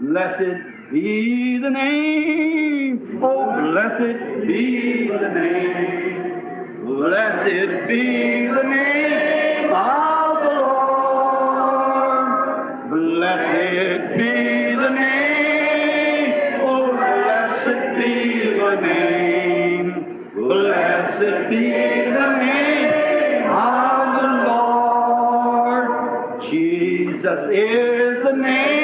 Blessed be the name, oh, blessed be the name, blessed be the name of the Lord. Blessed be the name, oh, blessed be the name, blessed be the name of the Lord. Jesus is the name.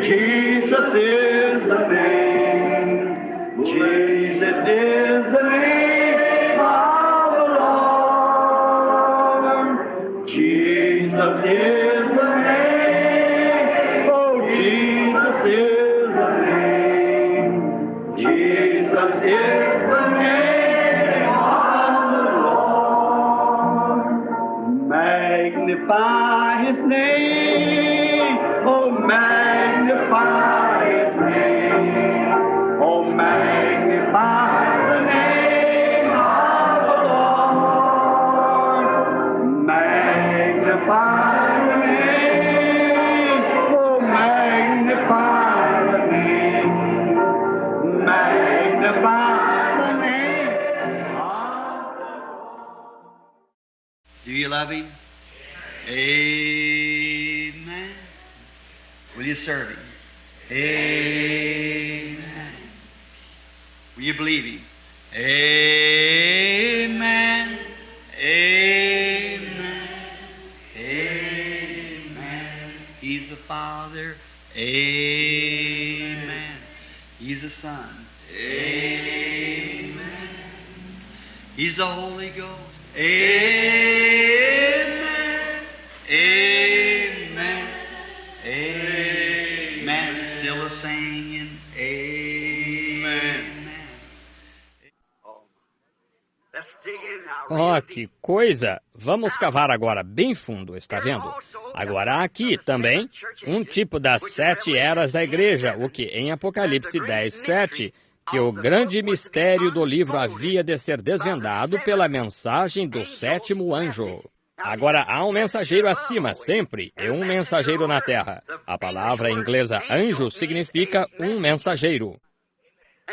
Jesus is the name. Jesus is the name of the Lord. Jesus is the name. Oh, Jesus is the name. Jesus is the name of the Lord. Magnify His name. Oh, magnify His name. Oh, magnify the name of the Lord. Magnify the name. Oh, magnify the name. Magnify the name of the Lord. Do you love Him? Amen. Will you serve Him? Amen. Will you believe Him? Amen. Amen. Amen. He's the Father. Amen. He's the Son. Amen. He's the Holy Ghost. Amen. Amen. Amen. Still a singing. Amen. Oh, que coisa! Vamos cavar agora bem fundo, está vendo? Agora há aqui também um tipo das 7 eras da igreja, o que em Apocalipse 10:7, que o grande mistério do livro havia de ser desvendado pela mensagem do 7º anjo. Agora, há um mensageiro acima, sempre, e um mensageiro na terra. A palavra inglesa anjo significa um mensageiro.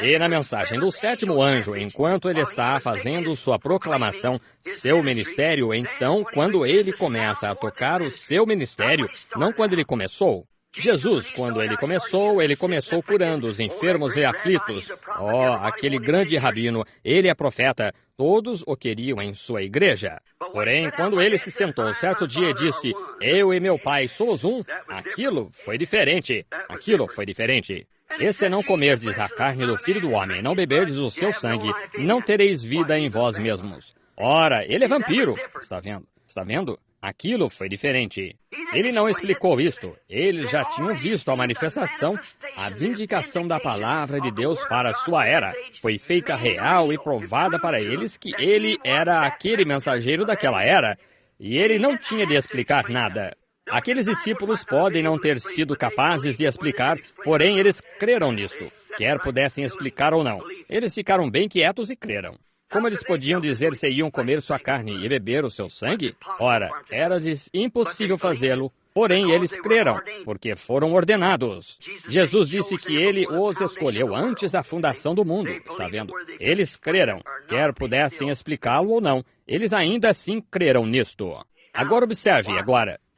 E na mensagem do 7º anjo, enquanto ele está fazendo sua proclamação, seu ministério, então, quando ele começa a tocar o seu ministério, não quando ele começou. Jesus, quando ele começou curando os enfermos e aflitos. Oh, aquele grande rabino, ele é profeta, todos o queriam em sua igreja. Porém, quando ele se sentou certo dia e disse, eu e meu pai somos um, aquilo foi diferente. E se não comerdes a carne do Filho do Homem, não beberdes o seu sangue, não tereis vida em vós mesmos. Ora, ele é vampiro. Está vendo? Aquilo foi diferente. Ele não explicou isto. Eles já tinham visto a manifestação, a vindicação da palavra de Deus para a sua era. Foi feita real e provada para eles que ele era aquele mensageiro daquela era. E ele não tinha de explicar nada. Aqueles discípulos podem não ter sido capazes de explicar, porém eles creram nisto, quer pudessem explicar ou não. Eles ficaram bem quietos e creram. Como eles podiam dizer se iam comer sua carne e beber o seu sangue? Ora, era-lhes impossível fazê-lo, porém eles creram, porque foram ordenados. Jesus disse que ele os escolheu antes da fundação do mundo, está vendo? Eles creram, quer pudessem explicá-lo ou não, eles ainda assim creram nisto. Agora observe,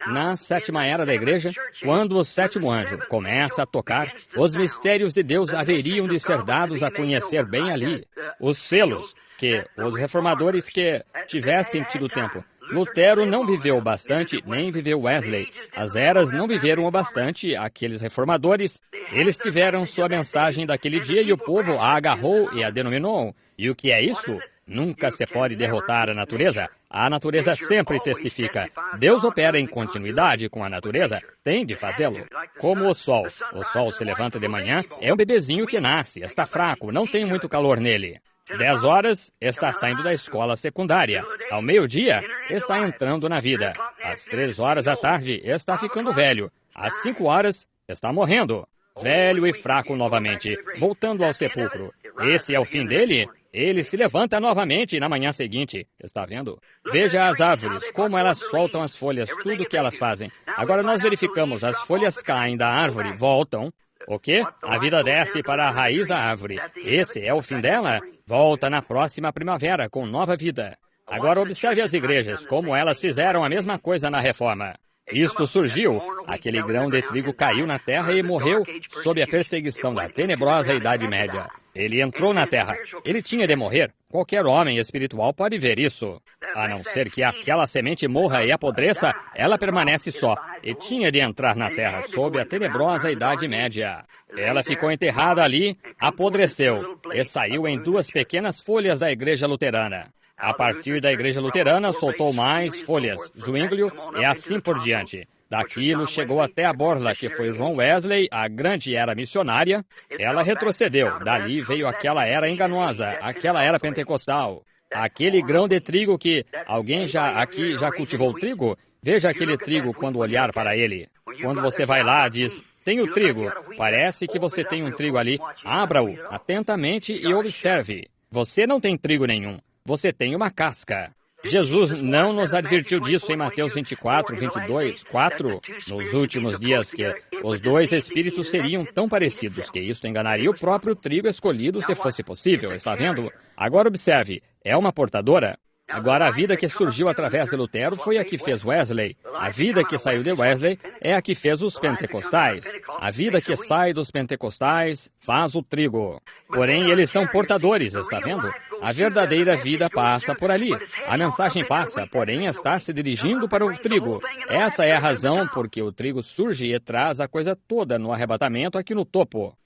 na 7ª era da igreja, quando o 7º anjo começa a tocar, os mistérios de Deus haveriam de ser dados a conhecer bem ali. Os selos, que os reformadores que tivessem tido tempo. Lutero não viveu bastante, nem viveu Wesley. As eras não viveram o bastante, aqueles reformadores. Eles tiveram sua mensagem daquele dia e o povo a agarrou e a denominou. E o que é isto? Nunca se pode derrotar a natureza. A natureza sempre testifica. Deus opera em continuidade com a natureza. Tem de fazê-lo. Como o sol. O sol se levanta de manhã, é um bebezinho que nasce, está fraco, não tem muito calor nele. 10 horas, está saindo da escola secundária. Ao meio-dia, está entrando na vida. Às 3 horas da tarde, está ficando velho. Às 5 horas, está morrendo. Velho e fraco novamente, voltando ao sepulcro. Esse é o fim dele? Ele se levanta novamente na manhã seguinte. Está vendo? Veja as árvores, como elas soltam as folhas, tudo que elas fazem. Agora nós verificamos, as folhas caem da árvore, voltam. O quê? A vida desce para a raiz da árvore. Esse é o fim dela? Volta na próxima primavera com nova vida. Agora observe as igrejas, como elas fizeram a mesma coisa na Reforma. Isto surgiu, aquele grão de trigo caiu na terra e morreu sob a perseguição da tenebrosa Idade Média. Ele entrou na terra. Ele tinha de morrer. Qualquer homem espiritual pode ver isso. A não ser que aquela semente morra e apodreça, ela permanece só. E tinha de entrar na terra sob a tenebrosa Idade Média. Ela ficou enterrada ali, apodreceu e saiu em 2 pequenas folhas da Igreja Luterana. A partir da Igreja Luterana, soltou mais folhas, Zwinglio e assim por diante. Daquilo chegou até a borla, que foi John Wesley, a grande era missionária. Ela retrocedeu. Dali veio aquela era enganosa, aquela era pentecostal. Aquele grão de trigo que... Alguém aqui já cultivou trigo? Veja aquele trigo quando olhar para ele. Quando você vai lá, diz... Tenho trigo. Parece que você tem um trigo ali. Abra-o atentamente e observe. Você não tem trigo nenhum. Você tem uma casca. Jesus não nos advertiu disso em Mateus 24, 22, 4, nos últimos dias, que os 2 espíritos seriam tão parecidos que isto enganaria o próprio trigo escolhido se fosse possível, está vendo? Agora observe, é uma portadora. Agora, a vida que surgiu através de Lutero foi a que fez Wesley. A vida que saiu de Wesley é a que fez os pentecostais. A vida que sai dos pentecostais faz o trigo. Porém, eles são portadores, está vendo? A verdadeira vida passa por ali. A mensagem passa, porém está se dirigindo para o trigo. Essa é a razão porque o trigo surge e traz a coisa toda no arrebatamento aqui no topo.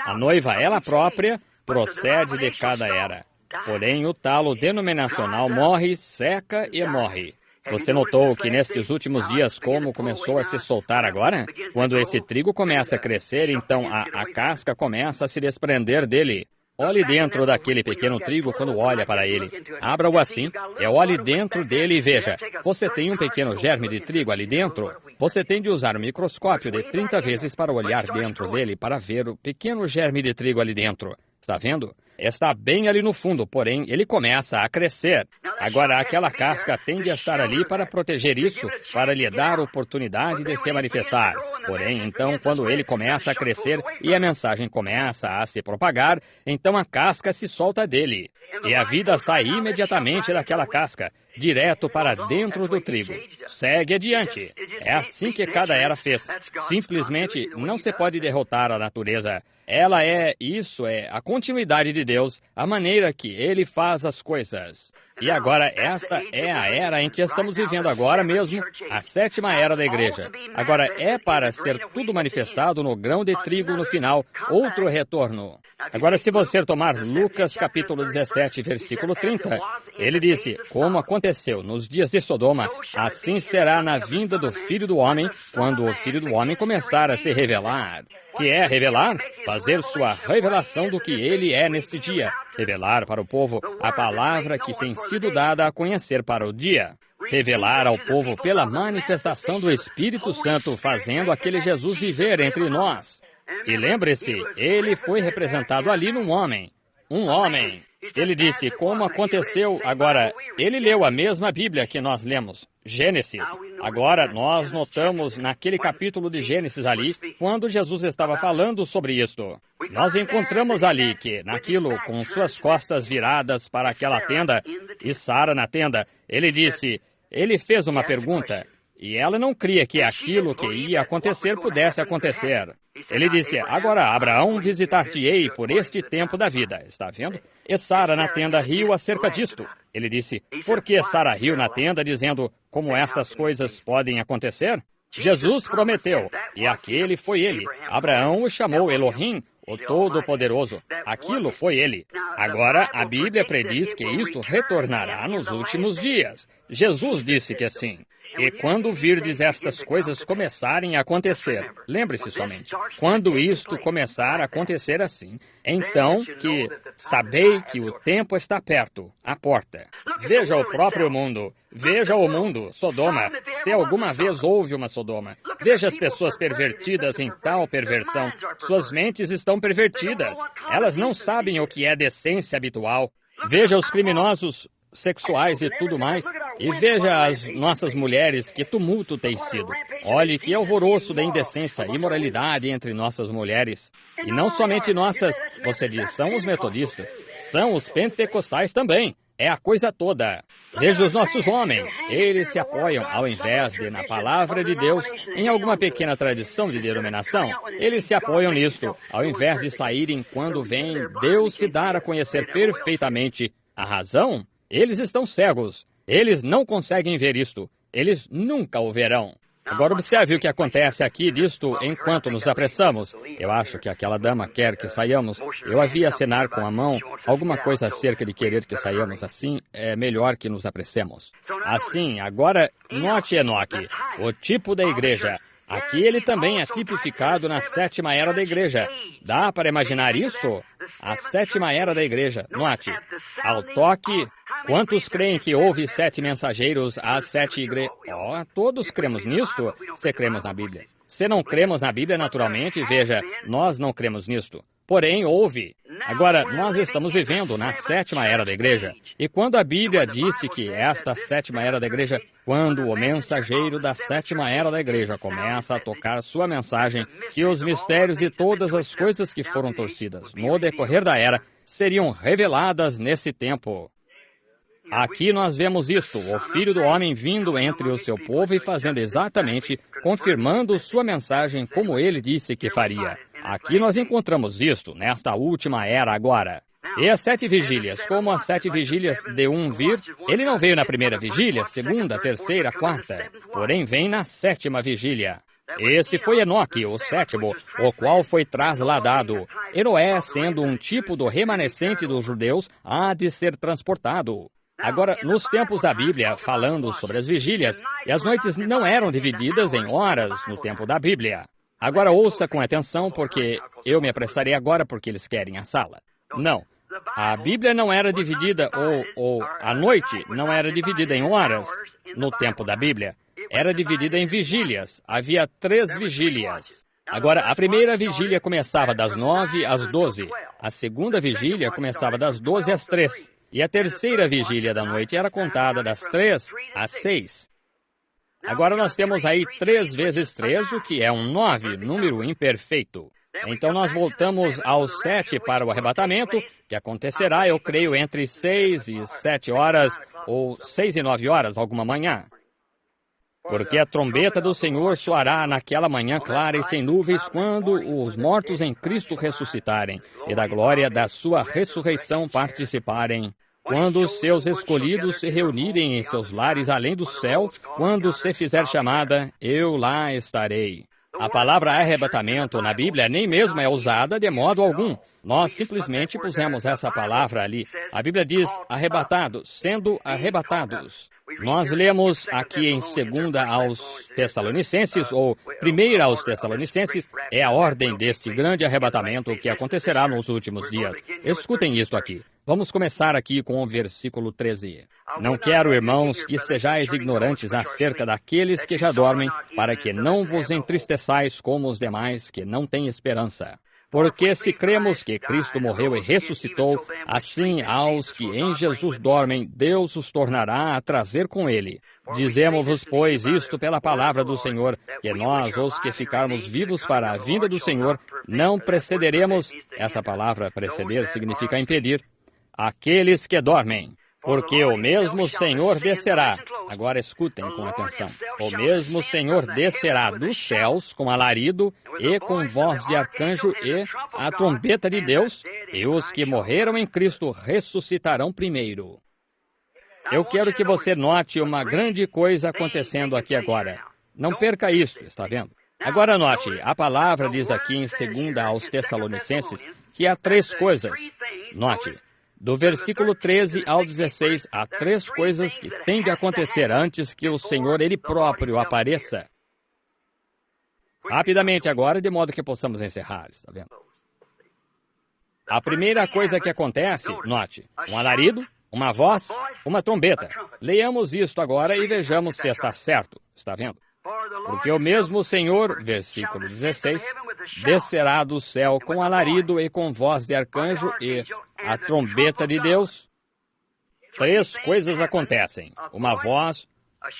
A noiva, ela própria, procede de cada era. Porém, o talo denominacional morre, seca e morre. Você notou que nestes últimos dias como começou a se soltar agora? Quando esse trigo começa a crescer, então a casca começa a se desprender dele. Olhe dentro daquele pequeno trigo quando olha para ele. Abra-o assim, olhe dentro dele e veja. Você tem um pequeno germe de trigo ali dentro? Você tem de usar um microscópio de 30 vezes para olhar dentro dele para ver o pequeno germe de trigo ali dentro. Está vendo? Está bem ali no fundo, porém, ele começa a crescer. Agora, aquela casca tende a estar ali para proteger isso, para lhe dar oportunidade de se manifestar. Porém, então, quando ele começa a crescer e a mensagem começa a se propagar, então a casca se solta dele. E a vida sai imediatamente daquela casca, direto para dentro do trigo. Segue adiante. É assim que cada era fez. Simplesmente não se pode derrotar a natureza. Ela isso é a continuidade de Deus, a maneira que Ele faz as coisas. E agora, essa é a era em que estamos vivendo agora mesmo, a 7ª era da igreja. Agora, é para ser tudo manifestado no grão de trigo no final, outro retorno. Agora, se você tomar Lucas capítulo 17, versículo 30, ele disse, como aconteceu nos dias de Sodoma, assim será na vinda do Filho do Homem, quando o Filho do Homem começar a se revelar. Que é revelar? Fazer sua revelação do que ele é neste dia. Revelar para o povo a palavra que tem sido dada a conhecer para o dia. Revelar ao povo pela manifestação do Espírito Santo, fazendo aquele Jesus viver entre nós. E lembre-se, ele foi representado ali num homem. Um homem. Ele disse, como aconteceu. Agora, ele leu a mesma Bíblia que nós lemos, Gênesis. Agora, nós notamos naquele capítulo de Gênesis ali, quando Jesus estava falando sobre isto. Nós encontramos ali que, naquilo, com suas costas viradas para aquela tenda, e Sara na tenda, ele disse, ele fez uma pergunta, e ela não cria que aquilo que ia acontecer pudesse acontecer. Ele disse, agora Abraão visitar-te-ei por este tempo da vida. Está vendo? E Sara na tenda riu acerca disto. Ele disse, por que Sara riu na tenda, dizendo, como estas coisas podem acontecer? Jesus prometeu, e aquele foi ele. Abraão o chamou Elohim, o Todo-Poderoso. Aquilo foi ele. Agora, a Bíblia prediz que isto retornará nos últimos dias. Jesus disse que sim. E quando virdes estas coisas começarem a acontecer, lembre-se somente, quando isto começar a acontecer assim, então que sabei que o tempo está perto, à porta. Veja o próprio mundo, veja o mundo, Sodoma, se alguma vez houve uma Sodoma. Veja as pessoas pervertidas em tal perversão. Suas mentes estão pervertidas. Elas não sabem o que é decência habitual. Veja os criminosos sexuais e tudo mais. E veja as nossas mulheres, que tumulto tem sido. Olhe que alvoroço da indecência e imoralidade entre nossas mulheres. E não somente nossas, você diz, são os metodistas, são os pentecostais também. É a coisa toda. Veja os nossos homens. Eles se apoiam, ao invés de na palavra de Deus, em alguma pequena tradição de denominação. Eles se apoiam nisto, ao invés de saírem quando vem Deus se dar a conhecer perfeitamente. A razão? Eles estão cegos. Eles não conseguem ver isto. Eles nunca o verão. Agora observe o que acontece aqui disto enquanto nos apressamos. Eu acho que aquela dama quer que saiamos. Eu a vi acenar com a mão. Alguma coisa acerca de querer que saiamos assim, é melhor que nos apressemos. Assim, agora, note Enoque, o tipo da igreja. Aqui ele também é tipificado na sétima era da igreja. Dá para imaginar isso? A sétima era da igreja. Note, ao toque, quantos creem que houve 7 mensageiros às 7 igrejas? Oh, todos cremos nisto, se cremos na Bíblia. Se não cremos na Bíblia, naturalmente, veja, nós não cremos nisto. Porém, houve. Agora, nós estamos vivendo na sétima era da igreja. E quando a Bíblia disse que esta sétima era da igreja, quando o mensageiro da sétima era da igreja começa a tocar sua mensagem, que os mistérios e todas as coisas que foram torcidas no decorrer da era seriam reveladas nesse tempo. Aqui nós vemos isto, o Filho do Homem vindo entre o seu povo e fazendo exatamente, confirmando sua mensagem como ele disse que faria. Aqui nós encontramos isto, nesta última era agora. E as 7 vigílias, como as 7 vigílias de um vir, ele não veio na primeira vigília, segunda, terceira, quarta, porém vem na 7ª vigília. Esse foi Enoque, o 7º, o qual foi trasladado. Enoé, sendo um tipo do remanescente dos judeus, há de ser transportado. Agora, nos tempos da Bíblia, falando sobre as vigílias, e as noites não eram divididas em horas no tempo da Bíblia. Agora ouça com atenção, porque eu me apressarei agora porque eles querem a sala. Não. A Bíblia não era dividida, ou a noite não era dividida em horas no tempo da Bíblia. Era dividida em vigílias. Havia 3 vigílias. Agora, a primeira vigília começava das 9 às 12. A segunda vigília começava das 12 às 3. E a terceira vigília da noite era contada das 3 às 6. Agora nós temos aí 3 vezes 3, o que é um 9, número imperfeito. Então nós voltamos aos 7 para o arrebatamento, que acontecerá, eu creio, entre 6 e 7 horas, ou 6 e 9 horas, alguma manhã. Porque a trombeta do Senhor soará naquela manhã clara e sem nuvens, quando os mortos em Cristo ressuscitarem, e da glória da sua ressurreição participarem. Quando os seus escolhidos se reunirem em seus lares além do céu, quando se fizer chamada, eu lá estarei. A palavra arrebatamento na Bíblia nem mesmo é usada de modo algum. Nós simplesmente pusemos essa palavra ali. A Bíblia diz arrebatados, sendo arrebatados. Nós lemos aqui em 2 aos Tessalonicenses, ou 1 aos Tessalonicenses, é a ordem deste grande arrebatamento que acontecerá nos últimos dias. Escutem isto aqui. Vamos começar aqui com o versículo 13. Não quero, irmãos, que sejais ignorantes acerca daqueles que já dormem, para que não vos entristeçais como os demais que não têm esperança. Porque se cremos que Cristo morreu e ressuscitou, assim aos que em Jesus dormem, Deus os tornará a trazer com ele. Dizemos-vos, pois, isto pela palavra do Senhor, que nós, os que ficarmos vivos para a vinda do Senhor, não precederemos, essa palavra preceder significa impedir, aqueles que dormem. Porque o mesmo Senhor descerá. Agora escutem com atenção. O mesmo Senhor descerá dos céus com alarido e com voz de arcanjo e a trombeta de Deus, e os que morreram em Cristo ressuscitarão primeiro. Eu quero que você note uma grande coisa acontecendo aqui agora. Não perca isso, está vendo? Agora note, a palavra diz aqui em 2 aos Tessalonicenses que há 3 coisas. Note. Do versículo 13 ao 16, há 3 coisas que têm de acontecer antes que o Senhor, Ele próprio, apareça. Rapidamente agora, de modo que possamos encerrar, está vendo? A primeira coisa que acontece, note, um alarido, uma voz, uma trombeta. Leiamos isto agora e vejamos se está certo, está vendo? Porque o mesmo Senhor, versículo 16, descerá do céu com alarido e com voz de arcanjo e a trombeta de Deus. 3 coisas acontecem. Uma voz,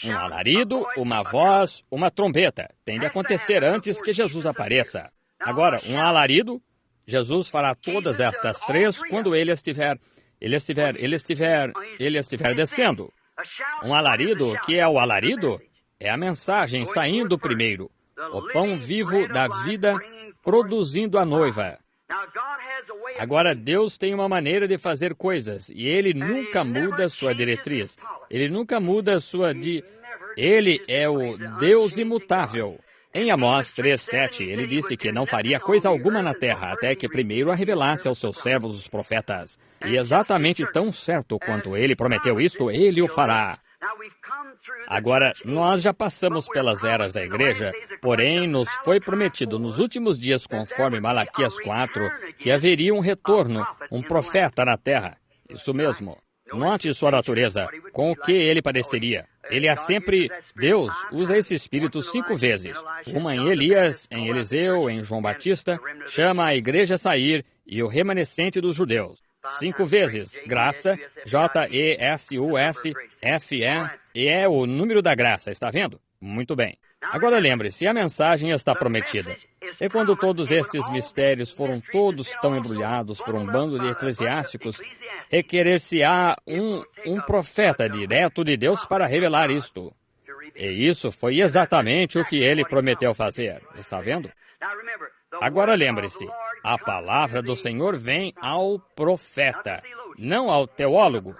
um alarido, uma voz, uma trombeta. Tem de acontecer antes que Jesus apareça. Agora, um alarido, Jesus fará todas estas 3 quando ele estiver descendo. Um alarido, o que é o alarido? É a mensagem saindo primeiro. O pão vivo da vida produzindo a noiva. Agora, Deus tem uma maneira de fazer coisas e Ele nunca muda sua diretriz. Ele nunca muda Ele é o Deus imutável. Em Amós 3:7, ele disse que não faria coisa alguma na terra até que primeiro a revelasse aos seus servos os profetas. E exatamente tão certo quanto ele prometeu isto, ele o fará. Agora, nós já passamos pelas eras da igreja, porém nos foi prometido nos últimos dias, conforme Malaquias 4, que haveria um retorno, um profeta na terra. Isso mesmo. Note sua natureza, com o que ele pareceria. Ele é sempre... Deus usa esse espírito 5 vezes. Uma em Elias, em Eliseu, em João Batista, chama a igreja a sair e o remanescente dos judeus. 5 vezes. Graça, J-E-S-U-S-F-E, e é o número da graça, está vendo? Muito bem. Agora lembre-se, a mensagem está prometida. E quando todos estes mistérios foram todos tão embrulhados por um bando de eclesiásticos, requerer-se-á um profeta direto de Deus para revelar isto. E isso foi exatamente o que ele prometeu fazer. Está vendo? Agora lembre-se, a palavra do Senhor vem ao profeta, não ao teólogo.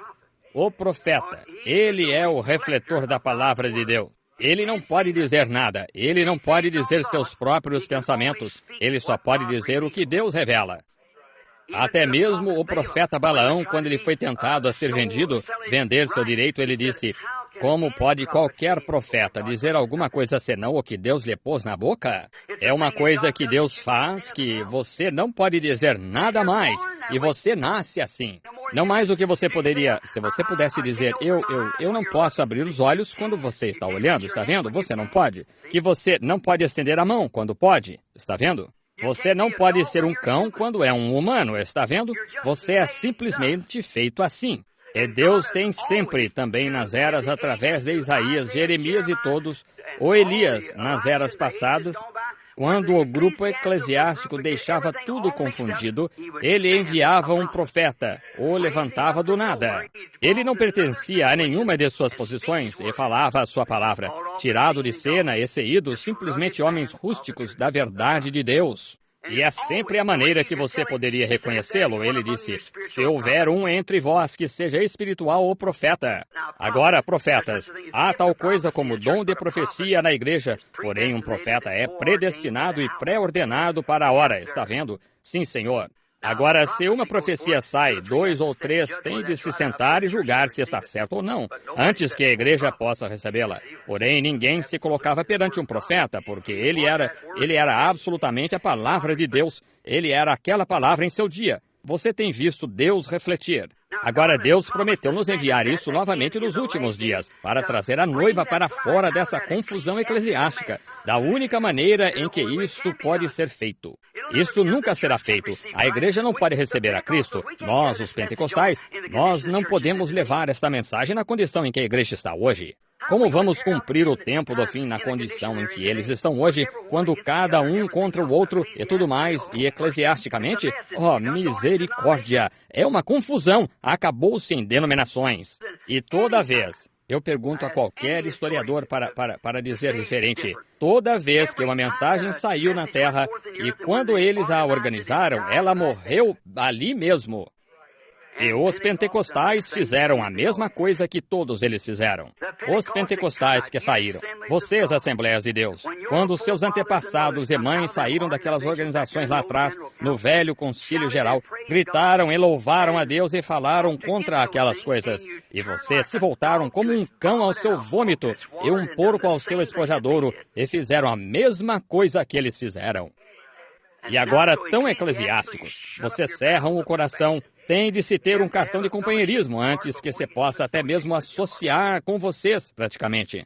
O profeta, ele é o refletor da palavra de Deus. Ele não pode dizer nada, ele não pode dizer seus próprios pensamentos, ele só pode dizer o que Deus revela. Até mesmo o profeta Balaão, quando ele foi tentado a ser vender seu direito, ele disse: como pode qualquer profeta dizer alguma coisa senão o que Deus lhe pôs na boca? É uma coisa que Deus faz que você não pode dizer nada mais, e você nasce assim. Não mais do que você poderia, se você pudesse dizer, eu não posso abrir os olhos quando você está olhando, está vendo? Você não pode. Que você não pode estender a mão quando pode, está vendo? Você não pode ser um cão quando é um humano, está vendo? Você é simplesmente feito assim. E Deus tem sempre, também nas eras, através de Isaías, Jeremias e todos, ou Elias, nas eras passadas, quando o grupo eclesiástico deixava tudo confundido, ele enviava um profeta, ou levantava do nada. Ele não pertencia a nenhuma de suas posições e falava a sua palavra, tirado de cena e saído simplesmente homens rústicos da verdade de Deus. E é sempre a maneira que você poderia reconhecê-lo. Ele disse, se houver um entre vós que seja espiritual ou profeta. Agora, profetas, há tal coisa como dom de profecia na igreja, porém um profeta é predestinado e pré-ordenado para a hora, está vendo? Sim, Senhor. Agora, se uma profecia sai, 2 ou 3 têm de se sentar e julgar se está certo ou não, antes que a igreja possa recebê-la. Porém, ninguém se colocava perante um profeta, porque ele era absolutamente a palavra de Deus. Ele era aquela palavra em seu dia. Você tem visto Deus refletir. Agora, Deus prometeu nos enviar isso novamente nos últimos dias, para trazer a noiva para fora dessa confusão eclesiástica, da única maneira em que isto pode ser feito. Isto nunca será feito. A igreja não pode receber a Cristo. Nós, os pentecostais, nós não podemos levar esta mensagem na condição em que a igreja está hoje. Como vamos cumprir o tempo do fim na condição em que eles estão hoje, quando cada um contra o outro e tudo mais, e eclesiasticamente? Oh, misericórdia! É uma confusão. Acabou-se em denominações. E toda vez... Eu pergunto a qualquer historiador para dizer diferente. Toda vez que uma mensagem saiu na Terra e quando eles a organizaram, ela morreu ali mesmo. E os pentecostais fizeram a mesma coisa que todos eles fizeram. Os pentecostais que saíram, vocês, Assembleias de Deus, quando seus antepassados e mães saíram daquelas organizações lá atrás, no velho concílio geral, gritaram e louvaram a Deus e falaram contra aquelas coisas. E vocês se voltaram como um cão ao seu vômito e um porco ao seu espojadouro e fizeram a mesma coisa que eles fizeram. E agora, tão eclesiásticos, vocês cerram o coração. Tem de se ter um cartão de companheirismo antes que se possa até mesmo associar com vocês, praticamente.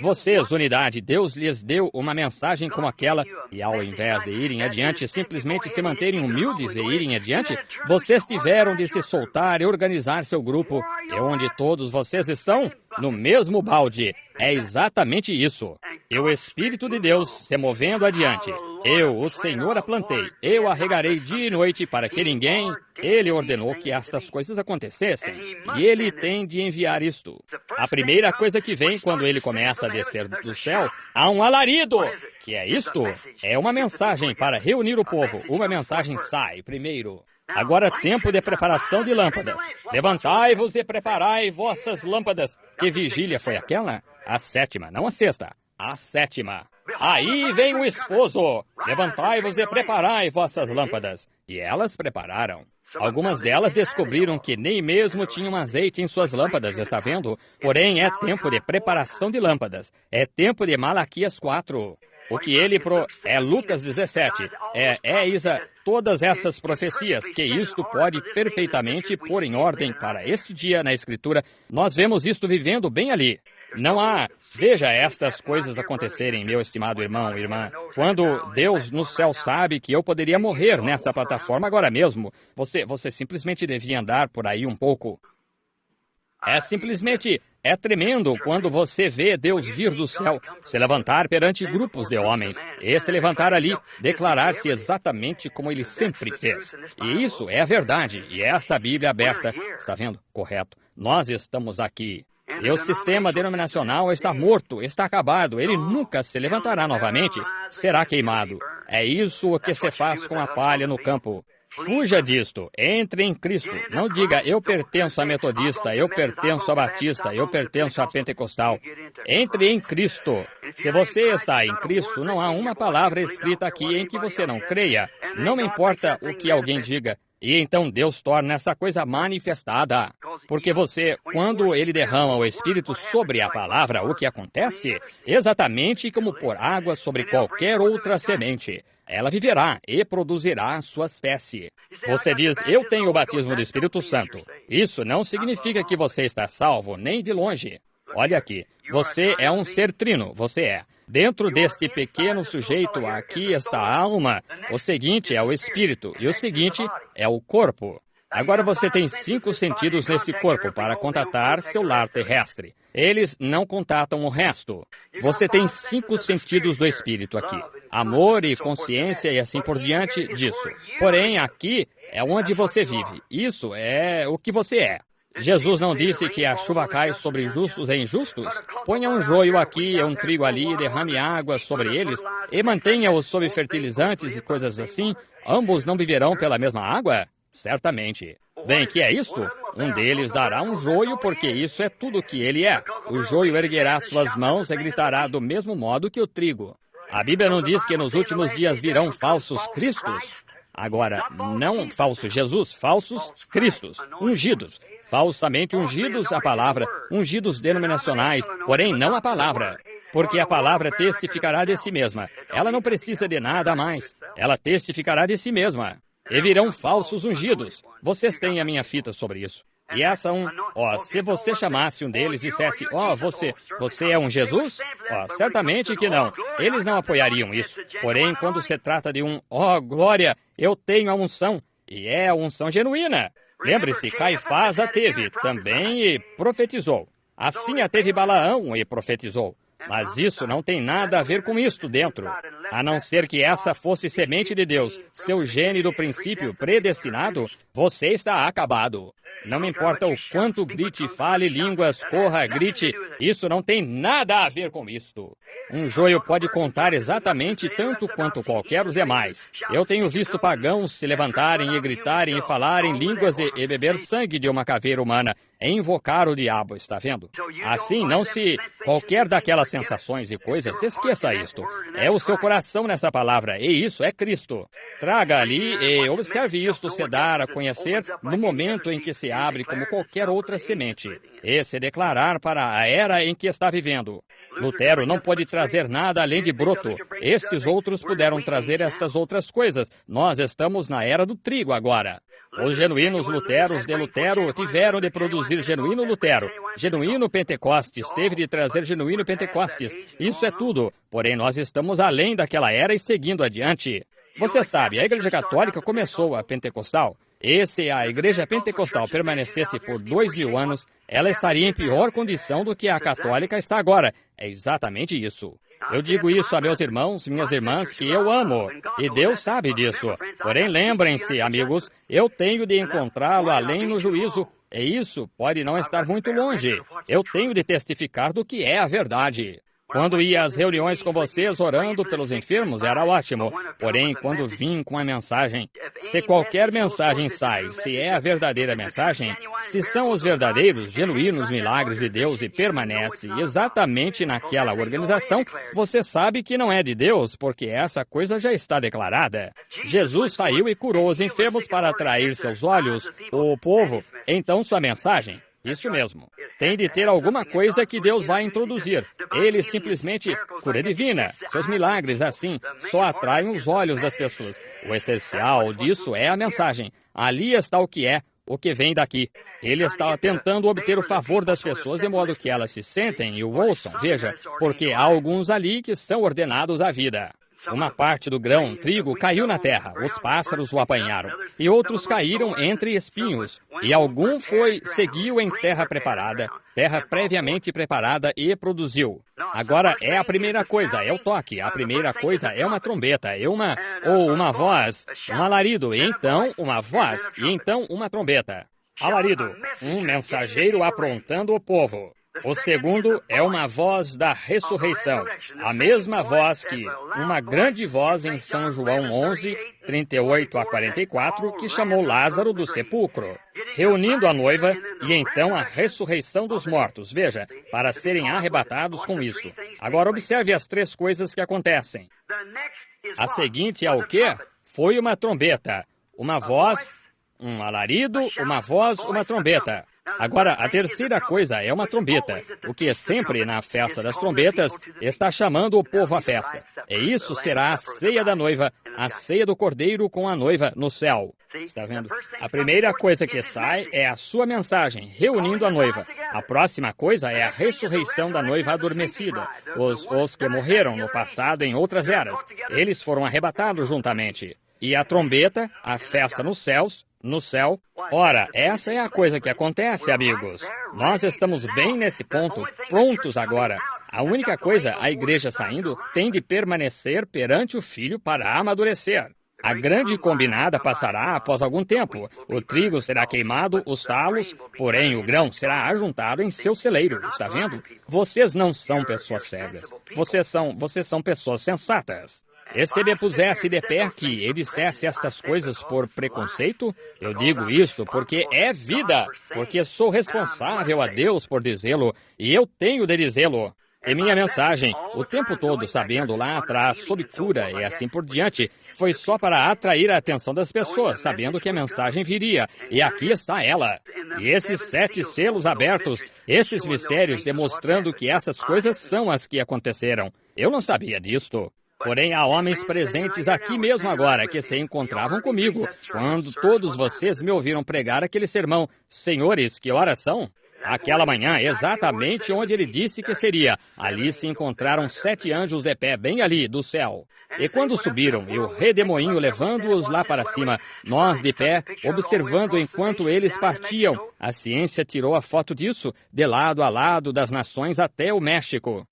Vocês, unidade, Deus lhes deu uma mensagem como aquela, e ao invés de irem adiante, simplesmente se manterem humildes e irem adiante, vocês tiveram de se soltar e organizar seu grupo. E onde todos vocês estão? No mesmo balde. É exatamente isso. E o Espírito de Deus se movendo adiante. Eu, o Senhor, a plantei. Eu a regarei dia e noite para que ninguém... Ele ordenou que estas coisas acontecessem. E Ele tem de enviar isto. A primeira coisa que vem quando Ele começa a descer do céu, há um alarido. Que é isto? É uma mensagem para reunir o povo. Uma mensagem sai primeiro. Agora, tempo de preparação de lâmpadas. Levantai-vos e preparai vossas lâmpadas. Que vigília foi aquela? A 7ª, não a 6ª. A 7ª. Aí vem o esposo. Levantai-vos e preparai vossas lâmpadas. E elas prepararam. Algumas delas descobriram que nem mesmo tinham azeite em suas lâmpadas, está vendo? Porém, é tempo de preparação de lâmpadas. É tempo de Malaquias 4. O que ele é Lucas 17. Todas essas profecias, que isto pode perfeitamente pôr em ordem para este dia na Escritura. Nós vemos isto vivendo bem ali. Não há... Veja estas coisas acontecerem, meu estimado irmão e irmã. Quando Deus no céu sabe que eu poderia morrer nessa plataforma agora mesmo, você simplesmente devia andar por aí um pouco. É tremendo quando você vê Deus vir do céu, se levantar perante grupos de homens, e se levantar ali, declarar-se exatamente como ele sempre fez. E isso é a verdade, e esta Bíblia aberta, está vendo? Correto. Nós estamos aqui. E o sistema denominacional está morto, está acabado, ele nunca se levantará novamente, será queimado. É isso o que se faz com a palha no campo. Fuja disto, entre em Cristo. Não diga, eu pertenço a metodista, eu pertenço a batista, eu pertenço a pentecostal. Entre em Cristo. Se você está em Cristo, não há uma palavra escrita aqui em que você não creia. Não me importa o que alguém diga. E então Deus torna essa coisa manifestada. Porque quando Ele derrama o Espírito sobre a palavra, o que acontece? Exatamente como pôr água sobre qualquer outra semente. Ela viverá e produzirá a sua espécie. Você diz, eu tenho o batismo do Espírito Santo. Isso não significa que você está salvo, nem de longe. Olha aqui, você é um ser trino, você é. Dentro deste pequeno sujeito, aqui está a alma. O seguinte é o espírito e o seguinte é o corpo. Agora você tem 5 sentidos nesse corpo para contatar seu lar terrestre. Eles não contatam o resto. Você tem 5 sentidos do espírito aqui. Amor e consciência e assim por diante disso. Porém, aqui é onde você vive. Isso é o que você é. Jesus não disse que a chuva cai sobre justos e injustos? Ponha um joio aqui e um trigo ali, derrame água sobre eles e mantenha-os sob fertilizantes e coisas assim. Ambos não viverão pela mesma água? Certamente. Bem, que é isto? Um deles dará um joio, porque isso é tudo o que ele é. O joio erguerá suas mãos e gritará do mesmo modo que o trigo. A Bíblia não diz que nos últimos dias virão falsos cristos? Agora, não falsos Jesus, falsos cristos, ungidos. Falsamente ungidos a palavra, ungidos denominacionais, porém não a palavra. Porque a palavra testificará de si mesma. Ela não precisa de nada a mais. Ela testificará de si mesma. E virão falsos ungidos. Vocês têm a minha fita sobre isso. E se você chamasse um deles e dissesse, você é um Jesus? Certamente que não. Eles não apoiariam isso. Porém, quando se trata de glória, eu tenho a unção. E é a unção genuína. Lembre-se, Caifás a teve também e profetizou. Assim a teve Balaão e profetizou. Mas isso não tem nada a ver com isto dentro. A não ser que essa fosse semente de Deus, seu gene do princípio predestinado, você está acabado. Não me importa o quanto grite, fale línguas, corra, grite, isso não tem nada a ver com isto. Um joio pode contar exatamente tanto quanto qualquer os demais. Eu tenho visto pagãos se levantarem e gritarem e falarem línguas e beber sangue de uma caveira humana e invocar o diabo, está vendo? Assim, não se... Qualquer daquelas sensações e coisas, esqueça isto. É o seu coração nessa palavra, e isso é Cristo. Traga ali e observe isto se dar a conhecer no momento em que se abre como qualquer outra semente, e se declarar para a era em que está vivendo. Lutero não pode trazer nada além de broto. Estes outros puderam trazer estas outras coisas. Nós estamos na era do trigo agora. Os genuínos luteros de Lutero tiveram de produzir genuíno Lutero. Genuíno Pentecostes teve de trazer genuíno Pentecostes. Isso é tudo. Porém, nós estamos além daquela era e seguindo adiante. Você sabe, a Igreja Católica começou a Pentecostal. E se a Igreja Pentecostal permanecesse por 2000 anos, ela estaria em pior condição do que a católica está agora. É exatamente isso. Eu digo isso a meus irmãos e minhas irmãs que eu amo, e Deus sabe disso. Porém, lembrem-se, amigos, eu tenho de encontrá-lo além no juízo, e isso pode não estar muito longe. Eu tenho de testificar do que é a verdade. Quando ia às reuniões com vocês orando pelos enfermos, era ótimo. Porém, quando vim com a mensagem, se qualquer mensagem sai, se é a verdadeira mensagem, se são os verdadeiros, genuínos milagres de Deus e permanece exatamente naquela organização, você sabe que não é de Deus, porque essa coisa já está declarada. Jesus saiu e curou os enfermos para atrair seus olhos, o povo. Então, sua mensagem... Isso mesmo. Tem de ter alguma coisa que Deus vai introduzir. Ele simplesmente, cura divina, seus milagres assim, só atraem os olhos das pessoas. O essencial disso é a mensagem. Ali está o que vem daqui. Ele está tentando obter o favor das pessoas de modo que elas se sentem e o ouçam. Veja, porque há alguns ali que são ordenados à vida. Uma parte do grão, trigo, caiu na terra, os pássaros o apanharam, e outros caíram entre espinhos, e algum seguiu em terra preparada, terra previamente preparada e produziu. Agora é a primeira coisa, é o toque, a primeira coisa é uma trombeta, ou uma voz, um alarido, e então uma voz, e então uma trombeta. Alarido, um mensageiro aprontando o povo. O segundo é uma voz da ressurreição, a mesma voz que uma grande voz em São João 11, 38 a 44, que chamou Lázaro do sepulcro, reunindo a noiva e então a ressurreição dos mortos, veja, para serem arrebatados com isso. Agora observe as três coisas que acontecem. A seguinte é o quê? Foi uma trombeta, uma voz, um alarido, uma voz, uma trombeta. Agora, a terceira coisa é uma trombeta, o que sempre na festa das trombetas está chamando o povo à festa. E isso será a ceia da noiva, a ceia do cordeiro com a noiva no céu. Está vendo? A primeira coisa que sai é a sua mensagem, reunindo a noiva. A próxima coisa é a ressurreição da noiva adormecida. Os que morreram no passado em outras eras, eles foram arrebatados juntamente. E a trombeta, a festa nos céus, no céu. Ora, essa é a coisa que acontece, amigos. Nós estamos bem nesse ponto, prontos agora. A única coisa, a igreja saindo, tem de permanecer perante o Filho para amadurecer. A grande combinada passará após algum tempo. O trigo será queimado, os talos, porém o grão será ajuntado em seu celeiro. Está vendo? Vocês não são pessoas cegas. Vocês são pessoas sensatas. E se me pusesse de pé aqui e dissesse estas coisas por preconceito, eu digo isto porque é vida, porque sou responsável a Deus por dizê-lo, e eu tenho de dizê-lo. E minha mensagem, o tempo todo sabendo lá atrás sob cura e assim por diante, foi só para atrair a atenção das pessoas, sabendo que a mensagem viria. E aqui está ela. E esses 7 selos abertos, esses mistérios demonstrando que essas coisas são as que aconteceram. Eu não sabia disto. Porém, há homens presentes aqui mesmo agora que se encontravam comigo quando todos vocês me ouviram pregar aquele sermão. Senhores, que horas são? Aquela manhã, exatamente onde ele disse que seria. Ali se encontraram 7 anjos de pé, bem ali, do céu. E quando subiram, e o redemoinho levando-os lá para cima, nós de pé, observando enquanto eles partiam, a ciência tirou a foto disso, de lado a lado das nações até o México.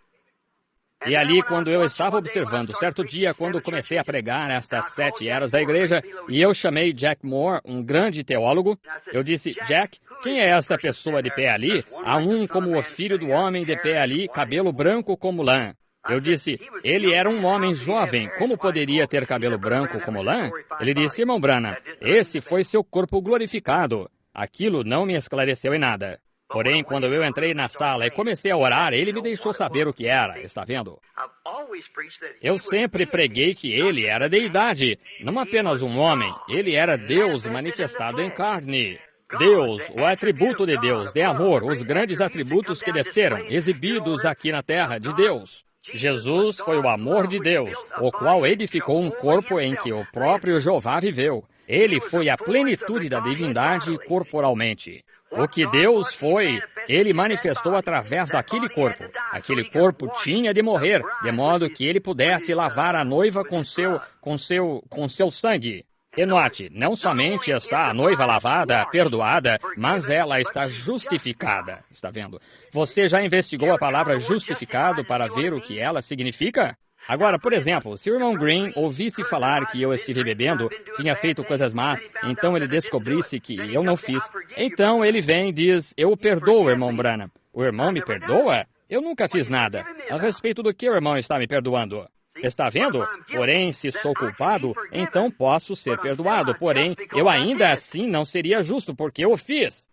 E ali, quando eu estava observando, certo dia, quando comecei a pregar estas 7 eras da igreja, e eu chamei Jack Moore, um grande teólogo, eu disse, Jack, quem é esta pessoa de pé ali? Há um como o filho do homem de pé ali, cabelo branco como lã. Eu disse, ele era um homem jovem, como poderia ter cabelo branco como lã? Ele disse, irmão Branham, esse foi seu corpo glorificado. Aquilo não me esclareceu em nada. Porém, quando eu entrei na sala e comecei a orar, ele me deixou saber o que era, está vendo? Eu sempre preguei que ele era deidade, não apenas um homem, ele era Deus manifestado em carne. Deus, o atributo de Deus, de amor, os grandes atributos que desceram, exibidos aqui na terra, de Deus. Jesus foi o amor de Deus, o qual edificou um corpo em que o próprio Jeová viveu. Ele foi a plenitude da divindade corporalmente. O que Deus foi, ele manifestou através daquele corpo. Aquele corpo tinha de morrer, de modo que ele pudesse lavar a noiva com seu sangue. E note, não somente está a noiva lavada, perdoada, mas ela está justificada. Está vendo? Você já investigou a palavra justificado para ver o que ela significa? Agora, por exemplo, se o irmão Green ouvisse falar que eu estive bebendo, tinha feito coisas más, então ele descobrisse que eu não fiz. Então ele vem e diz, eu o perdoo, irmão Branham. O irmão me perdoa? Eu nunca fiz nada. A respeito do que o irmão está me perdoando? Está vendo? Porém, se sou culpado, então posso ser perdoado. Porém, eu ainda assim não seria justo, porque eu o fiz.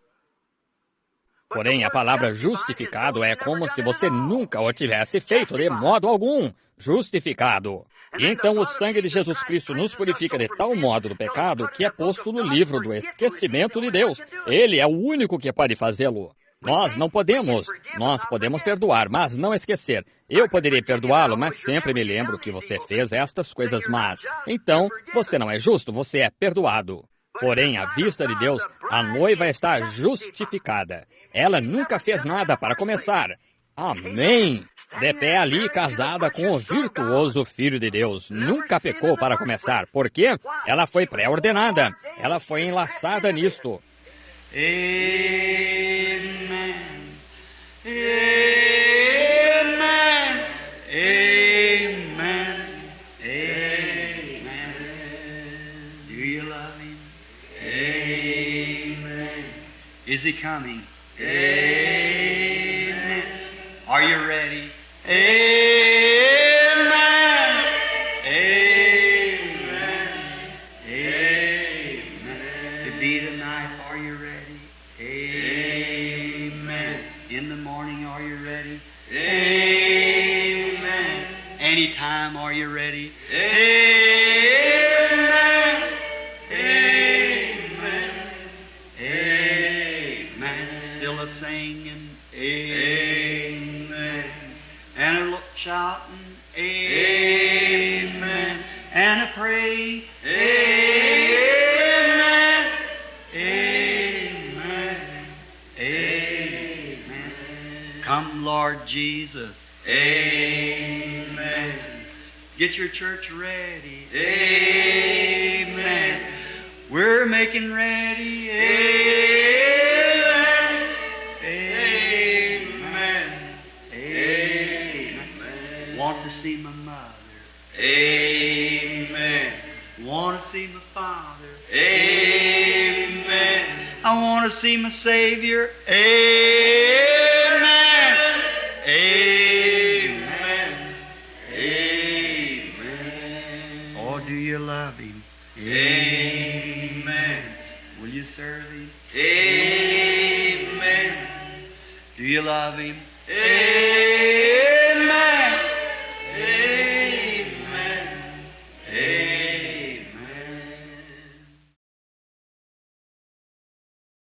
Porém, a palavra justificado é como se você nunca o tivesse feito de modo algum. Justificado. E então o sangue de Jesus Cristo nos purifica de tal modo do pecado que é posto no livro do esquecimento de Deus. Ele é o único que pode fazê-lo. Nós não podemos. Nós podemos perdoar, mas não esquecer. Eu poderia perdoá-lo, mas sempre me lembro que você fez estas coisas más. Então, você não é justo, você é perdoado. Porém, à vista de Deus, a noiva está justificada. Ela nunca fez nada para começar. Amém! De pé ali, casada com o virtuoso Filho de Deus. Nunca pecou para começar. Por quê? Ela foi pré-ordenada. Ela foi enlaçada nisto. Amen. Amen. Amen. Amen. Do you love him? Amen. Is he coming? Amen. Are you ready? Amen. Amen. Amen. To be tonight, are you ready? Amen. In the morning, are you ready? Amen. Anytime, are you ready? Amen. Amen. Amen. Still a singing. Amen. And a shouting. Amen. And a praying. Amen. Amen. Amen. Come, Lord Jesus. Amen. Get your church ready. Amen. We're making ready. Amen. Amen. Amen. Want to see my mother. Amen. Want to see my father. Amen. I want to see my Savior. Amen. Amen. Amen. Oh, do you love him? Amen. Will you serve him? Amen. Do you love him? Amen.